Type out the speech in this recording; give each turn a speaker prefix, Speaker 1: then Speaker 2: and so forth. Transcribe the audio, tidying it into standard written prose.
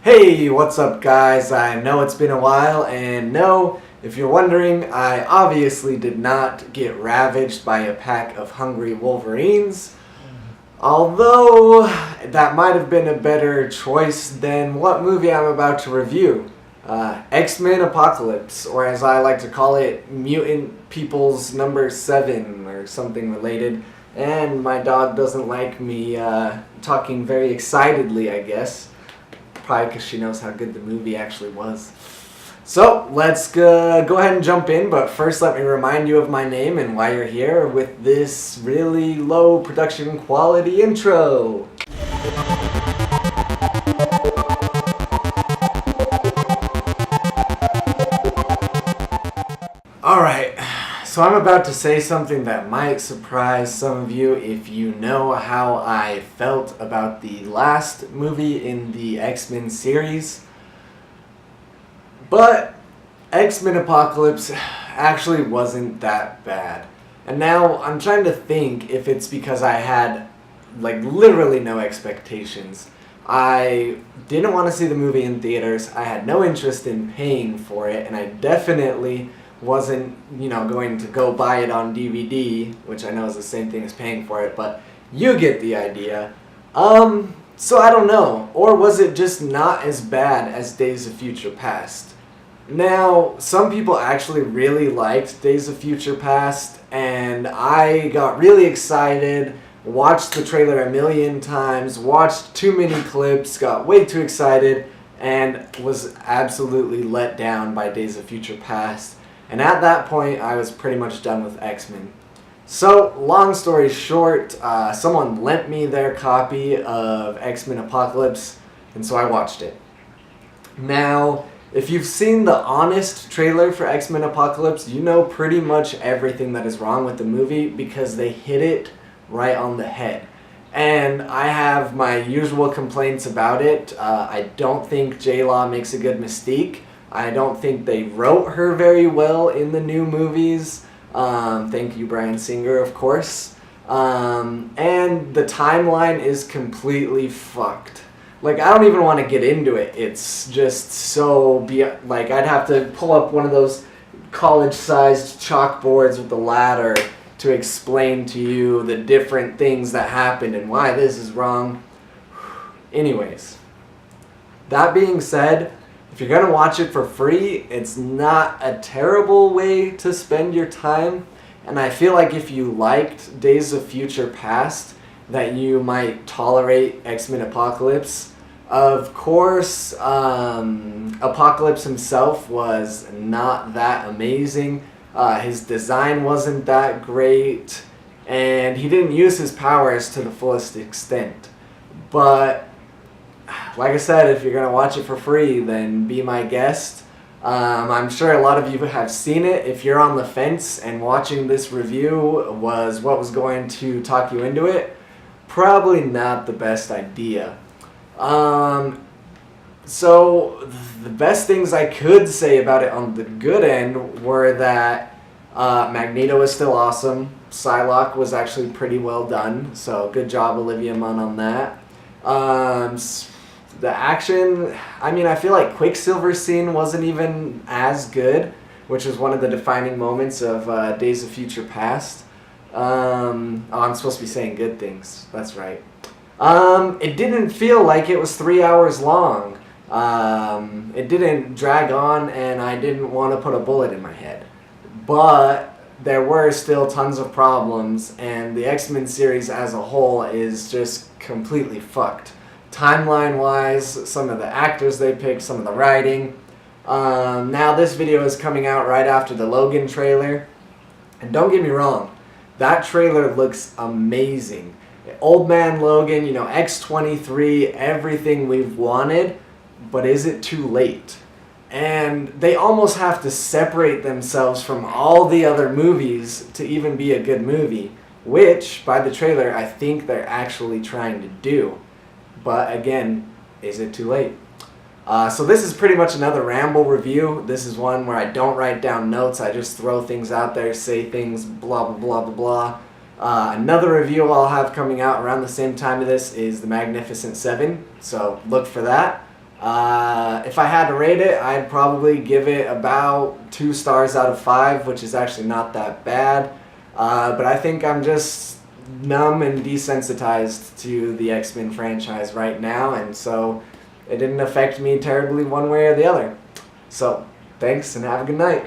Speaker 1: Hey, what's up guys? I know it's been a while, and no, if you're wondering, I obviously did not get ravaged by a pack of hungry wolverines. Although, that might have been a better choice than what movie I'm about to review. X-Men Apocalypse, or as I like to call it, Mutant People's Number 7, or something related. And my dog doesn't like me talking very excitedly, I guess. Probably because she knows how good the movie actually was. So, let's go ahead and jump in, but first let me remind you of my name and why you're here with this really low production quality intro. Alright, so I'm about to say something that might surprise some of you if you know how I felt about the last movie in the X-Men series. But X-Men Apocalypse actually wasn't that bad. And now I'm trying to think if it's because I had literally no expectations. I didn't want to see the movie in theaters. I had no interest in paying for it, and I definitely wasn't, going to go buy it on DVD, which I know is the same thing as paying for it, but you get the idea. So I don't know. Or was it just not as bad as Days of Future Past? Now, some people actually really liked Days of Future Past, and I got really excited, watched the trailer a million times, watched too many clips, got way too excited, and was absolutely let down by Days of Future Past. And at that point, I was pretty much done with X-Men. So, long story short, someone lent me their copy of X-Men Apocalypse, and so I watched it. Now, if you've seen the honest trailer for X-Men Apocalypse, you know pretty much everything that is wrong with the movie because they hit it right on the head. And I have my usual complaints about it. I don't think J-Law makes a good Mystique. I don't think they wrote her very well in the new movies. Thank you, Bryan Singer, of course. And the timeline is completely fucked. I don't even want to get into it. It's just so... I'd have to pull up one of those college-sized chalkboards with the ladder to explain to you the different things that happened and why this is wrong. Anyways, that being said, if you're going to watch it for free, it's not a terrible way to spend your time. And I feel like if you liked Days of Future Past, that you might tolerate X-Men Apocalypse. Of course, Apocalypse himself was not that amazing. His design wasn't that great. And he didn't use his powers to the fullest extent. But like I said, if you're going to watch it for free, then be my guest. I'm sure a lot of you have seen it. If you're on the fence and watching this review was what was going to talk you into it, probably not the best idea. So the best things I could say about it on the good end were that Magneto is still awesome. Psylocke was actually pretty well done, so good job Olivia Munn on that. The action, I feel like Quicksilver's scene wasn't even as good, which was one of the defining moments of Days of Future Past. I'm supposed to be saying good things, that's right. It didn't feel like it was 3 hours long. It didn't drag on, and I didn't want to put a bullet in my head. But there were still tons of problems, and the X-Men series as a whole is just completely fucked. Timeline-wise, some of the actors they picked, some of the writing. Now this video is coming out right after the Logan trailer. And don't get me wrong, that trailer looks amazing. Old Man Logan, X-23, everything we've wanted, but is it too late? And they almost have to separate themselves from all the other movies to even be a good movie, which, by the trailer, I think they're actually trying to do. But again, is it too late? So this is pretty much another Ramble review. This is one where I don't write down notes. I just throw things out there, say things, blah, blah, blah, blah, blah. Another review I'll have coming out around the same time of this is The Magnificent Seven, so look for that. If I had to rate it, I'd probably give it about 2 stars out of 5, which is actually not that bad. But I think I'm just numb and desensitized to the X-Men franchise right now, and so it didn't affect me terribly one way or the other. So, thanks and have a good night.